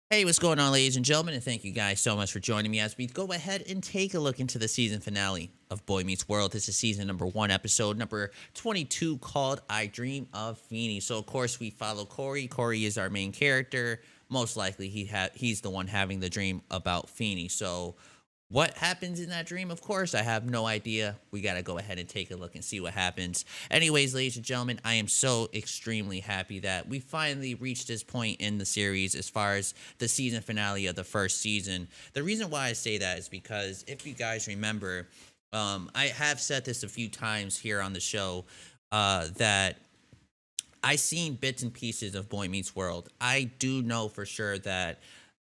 Hey, what's going on, ladies and gentlemen? And thank you guys so much for joining me as we go ahead and take a look into the season finale of Boy Meets World. This is season number 1, episode number 22, called I Dream of Feeny. So, of course, we follow Corey. Corey is our main character. Most likely, he's the one having the dream about Feeny. So, what happens in that dream? Of course, I have no idea. We got to go ahead and take a look and see what happens. Anyways, ladies and gentlemen, I am so extremely happy that we finally reached this point in the series as far as the season finale of the first season. The reason why I say that is because if you guys remember, I have said this a few times here on the show that I seen bits and pieces of Boy Meets World. I do know for sure that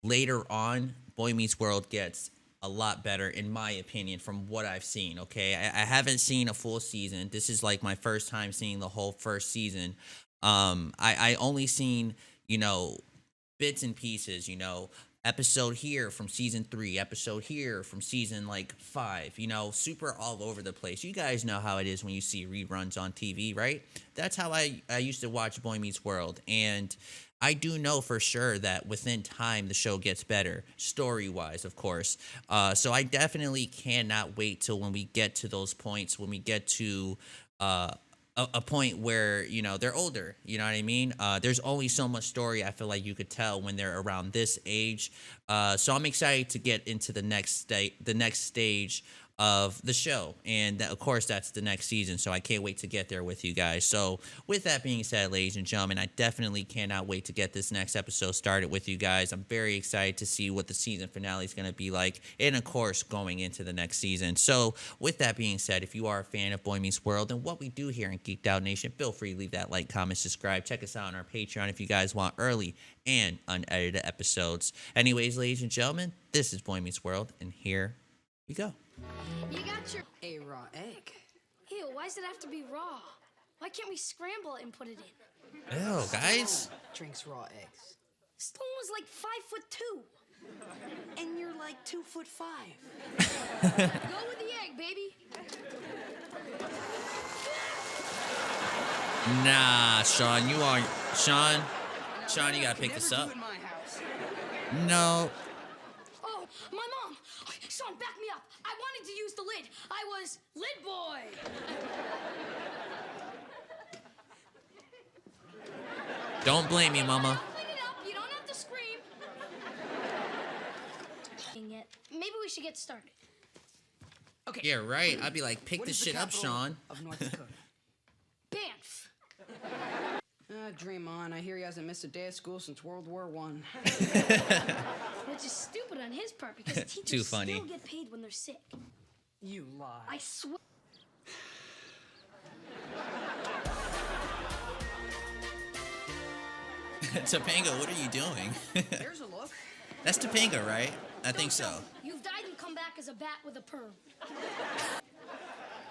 later on, Boy Meets World gets a lot better, in my opinion, from what I've seen. Okay, I haven't seen a full season. This is like my first time seeing the whole first season. I only seen bits and pieces. Episode here from season 3, episode here from season like 5. Super all over the place. You guys know how it is when you see reruns on TV, right? That's how I used to watch Boy Meets World, and I do know for sure that within time the show gets better, story wise, of course. So I definitely cannot wait till when we get to those points, when we get to uh, a point where they're older. You know what I mean? There's only so much story I feel like you could tell when they're around this age. So I'm excited to get into the next stage of the show, and of course that's the next season, so I can't wait to get there with you guys. So with that being said, ladies and gentlemen, I definitely cannot wait to get this next episode started with you guys. I'm very excited to see what the season finale is going to be like, and of course going into the next season. So with that being said, if you are a fan of Boy Meets World and what we do here in Geeked Out Nation, feel free to leave that like, comment, subscribe. Check us out on our Patreon if you guys want early and unedited episodes. Anyways, ladies and gentlemen, this is Boy Meets World, and here we go. You got your A raw egg. Ew, why does it have to be raw? Why can't we scramble it and put it in? Ew, guys. Drinks raw eggs. Stone was like 5'2". And you're like 2'5". Go with the egg, baby. Nah, Sean, Sean, you gotta pick this up. No. Oh, my mom. Sean, back me up. I wanted to use the lid. I was lid boy. Don't blame me, mama. Clean it up. You don't have to scream. Dang it. Maybe we should get started. Okay. Yeah, right. I'd be like, pick What this is the shit up, capital Sean. of North Dakota? Banff. Dream on. I hear he hasn't missed a day of school since World War One. Which is stupid on his part because teachers Too funny. still get paid when they're sick. You lie. I swear. Topanga, what are you doing? There's a look. That's Topanga, right? I think so. You've died and come back as a bat with a perm.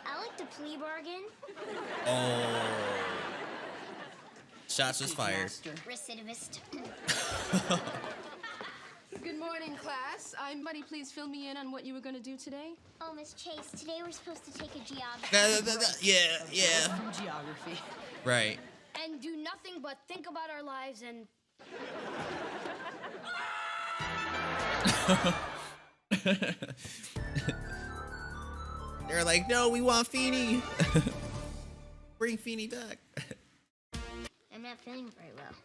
I like the plea bargain. Oh. Shots was fired. Master. Recidivist. Good morning, class. Buddy, please fill me in on what you were going to do today. Oh, Miss Chase, today we're supposed to take a geography. Yeah. Geography. Right. And do nothing but think about our lives and... They're like, no, we want Feeny. Bring Feeny back. I'm not feeling very well.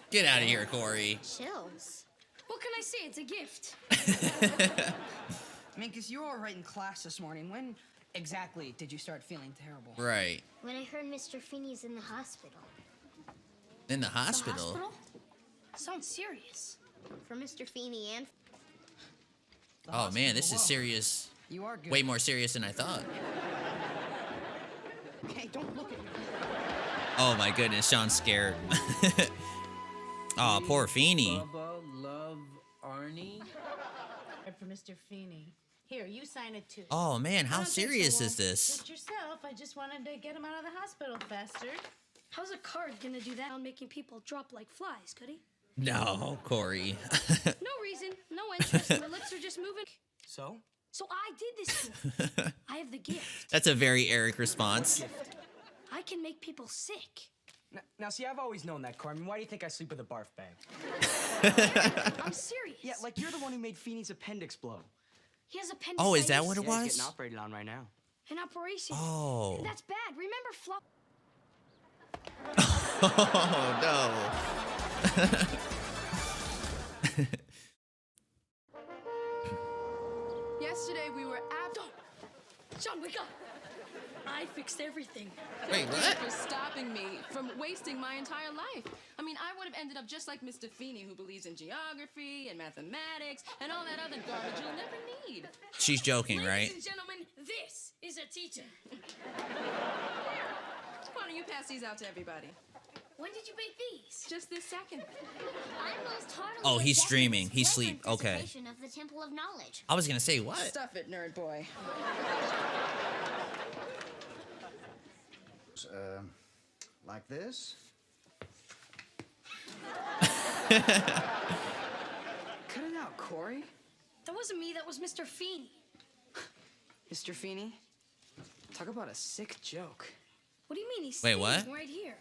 Get out of here, Corey. Chills. What can I say? It's a gift. I mean, because you were right in class this morning. When exactly did you start feeling terrible? Right. When I heard Mr. Feeny's in the hospital. In the The hospital? hospital? Sounds serious. For Mr. Feeny and... The Oh, man, hospital, this is whoa. serious. You are good. Way more serious than I thought. Hey, don't look at me. Oh, my goodness, Sean's scared. Oh, poor Feeny. Bubba love Arnie. For Mr. Feeny. Here, you sign it too. Oh, man, I how don't think so, serious Walt. is this? Just yourself. I just wanted to get him out of the hospital faster. How's a card gonna do that on making people drop like flies, Cody? No, Corey. No reason, no interest. My lips are just moving. So? So I did this to him. I have the gift. That's a very Eric response. I can make people sick. Now, see, I've always known that, Carmen. Why do you think I sleep with a barf bag? I'm serious. Yeah, like you're the one who made Feeny's appendix blow. He has appendicitis. Oh, is that what it Yeah, he's was? getting operated on right now. An operation. Oh. That's bad. Remember Flop? Oh, no. Yesterday we were at. Sean, wake up. I fixed everything. Wait, Thank you what? for stopping me from wasting my entire life. I mean, I would have ended up just like Mr. Feeny, who believes in geography and mathematics and all that other garbage you'll never need. She's joking, right? Ladies and gentlemen, this is a teacher. Why don't you pass these out to everybody? When did you bake these? Just this second. I'm most heartily Oh, he's objecting streaming. this He's reverent sleep. Okay. preservation of the Temple of Knowledge. I was gonna say what? Stuff it, nerd boy. Like this? Cut it out, Corey. That wasn't me. That was Mr. Feeny. Mr. Feeny, talk about a sick joke. What do you mean? He's Wait, what? standing right here.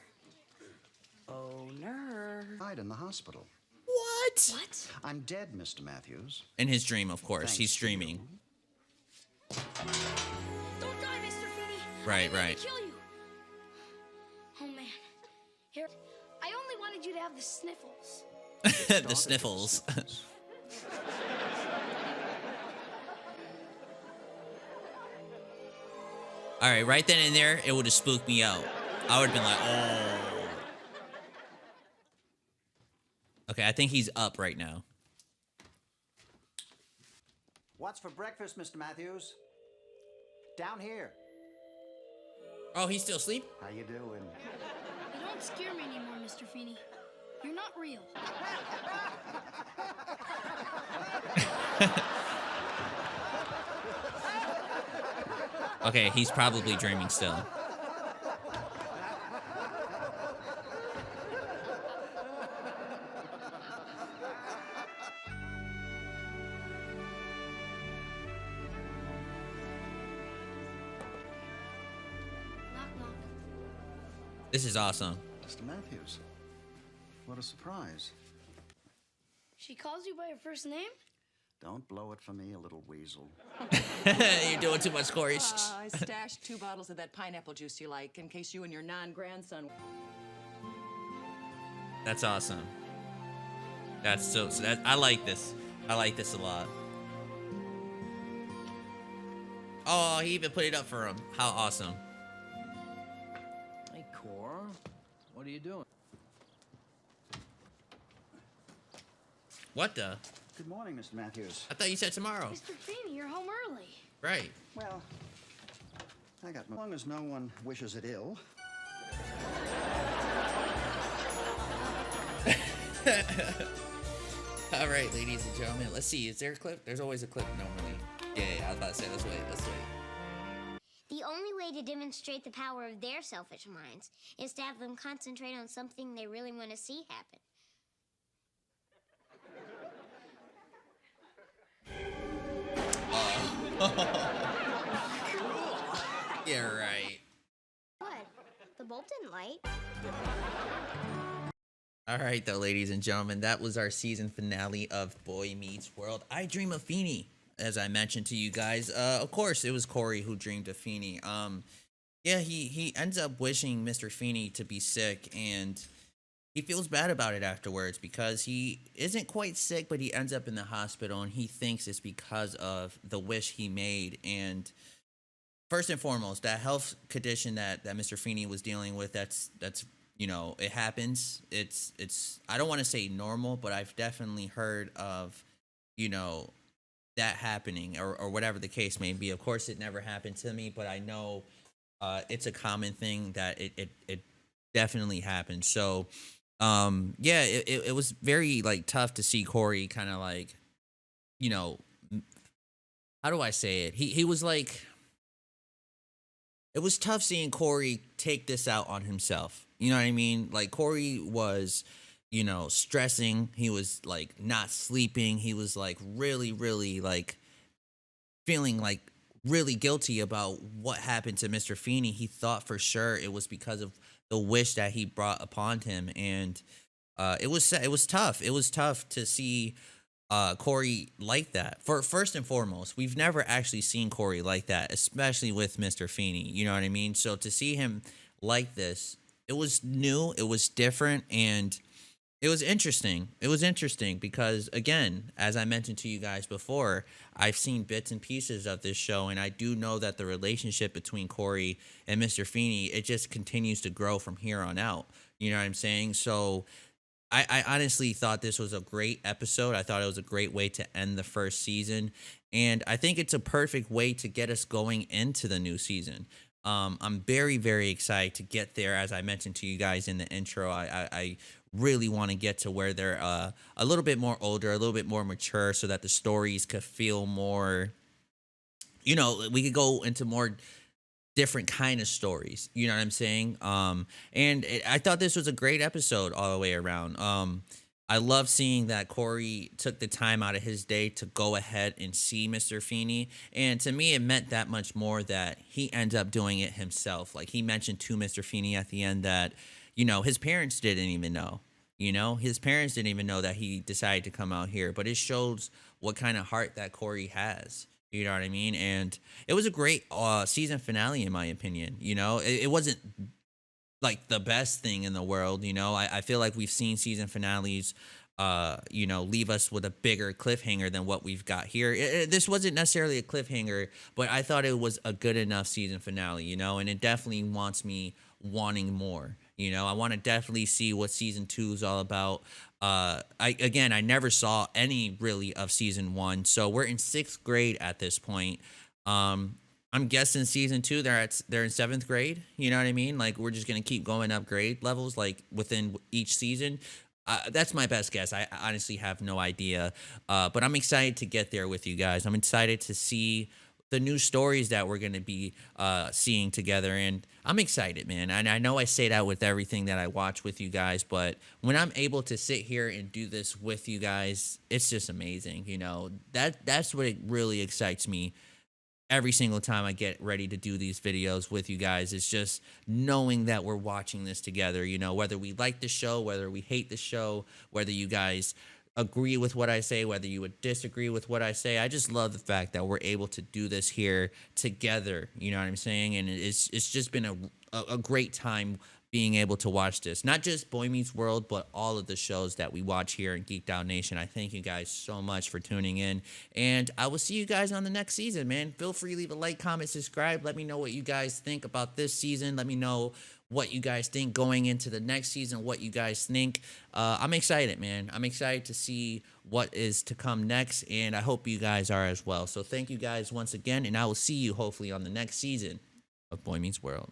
Oh, nerd. Died in the hospital. What? What? I'm dead, Mr. Matthews. In his dream, of course. Thanks He's to streaming. Don't die, Mr. Feeny. Right, I didn't mean right. to kill you. Oh man. Here, I only wanted you to have the sniffles. The sniffles. All right, right then and there, it would have spooked me out. I would have been like, oh. Okay, I think he's up right now. What's for breakfast, Mr. Matthews? Down here. Oh, he's still asleep? How you doing? You don't scare me anymore, Mr. Feeny. You're not real. Okay, he's probably dreaming still. Knock, knock. This is awesome. Mr. Matthews. What a surprise. She calls you by your first name? Don't blow it for me, a little weasel. You're doing too much, Corey. I stashed 2 bottles of that pineapple juice you like in case you and your non-grandson. That's awesome. That's so that I like this. I like this a lot. Oh, he even put it up for him. How awesome. Hey, Cor. What are you doing? What the? Good morning, Mr. Matthews. I thought you said tomorrow. Mr. Feeny, you're home early. Right. Well, I got as long as no one wishes it ill. All right, ladies and gentlemen. Let's see. Is there a clip? There's always a clip normally. Yeah, I was about to say. Let's wait. Let's wait. The only way to demonstrate the power of their selfish minds is to have them concentrate on something they really want to see happen. Yeah, right. What? The bulb didn't light. All right, though, ladies and gentlemen, that was our season finale of Boy Meets World. I Dream of Feeny, as I mentioned to you guys. Of course, it was Corey who dreamed of Feeny. Yeah, he ends up wishing Mr. Feeny to be sick, and he feels bad about it afterwards because he isn't quite sick, but he ends up in the hospital, and he thinks it's because of the wish he made. And first and foremost, that health condition that Mr. Feeny was dealing with, that's you know, it happens. It's I don't want to say normal, but I've definitely heard of, you know, that happening or whatever the case may be. Of course, it never happened to me, but I know it's a common thing that it definitely happens. So, yeah, it was very like tough to see Corey kind of like, you know, how do I say it? He was like, it was tough seeing Corey take this out on himself. You know what I mean? Like Corey was, you know, stressing. He was like not sleeping. He was like really, really like feeling like really guilty about what happened to Mr. Feeny. He thought for sure it was because of the wish that he brought upon him, and it was tough. It was tough to see Corey like that. For first and foremost, we've never actually seen Corey like that, especially with Mr. Feeney. You know what I mean? So to see him like this, it was new, it was different, and it was interesting. It was interesting because, again, as I mentioned to you guys before, I've seen bits and pieces of this show, and I do know that the relationship between Corey and Mr. Feeney, it just continues to grow from here on out. You know what I'm saying? So I honestly thought this was a great episode. I thought it was a great way to end the first season. And I think it's a perfect way to get us going into the new season. I'm very, very excited to get there. As I mentioned to you guys in the intro, I really want to get to where they're a little bit more older, a little bit more mature, so that the stories could feel more, we could go into more different kind of stories. You know what I'm saying? I thought this was a great episode all the way around. I love seeing that Corey took the time out of his day to go ahead and see Mr. Feeney. And to me, it meant that much more that he ends up doing it himself. Like, he mentioned to Mr. Feeney at the end that, his parents didn't even know. His parents didn't even know that he decided to come out here. But it shows what kind of heart that Corey has. You know what I mean? And it was a great season finale, in my opinion. It wasn't like the best thing in the world. I feel like we've seen season finales, leave us with a bigger cliffhanger than what we've got here. This wasn't necessarily a cliffhanger, but I thought it was a good enough season finale, and it definitely wants me wanting more. I want to definitely see what season 2 is all about. I never saw any really of season 1, so we're in 6th grade at this point. I'm guessing season 2 they're in 7th grade. You know what I mean? Like, we're just gonna keep going up grade levels like within each season. That's my best guess. I honestly have no idea, but I'm excited to get there with you guys. I'm excited to see the new stories that we're going to be seeing together, and I'm excited, man. And I know I say that with everything that I watch with you guys, but when I'm able to sit here and do this with you guys, it's just amazing. That's what it really excites me every single time I get ready to do these videos with you guys. It's just knowing that we're watching this together, whether we like the show, whether we hate the show, whether you guys agree with what I say, whether you would disagree with what I say. I just love the fact that we're able to do this here together. You know what I'm saying? And it's just been a great time being able to watch this. Not just Boy Meets World, but all of the shows that we watch here in Geeked Out Nation. I thank you guys so much for tuning in. And I will see you guys on the next season, man. Feel free to leave a like, comment, subscribe. Let me know what you guys think about this season. Let me know what you guys think going into the next season, what you guys think. I'm excited, man. I'm excited to see what is to come next, and I hope you guys are as well. So thank you guys once again, and I will see you hopefully on the next season of Boy Meets World.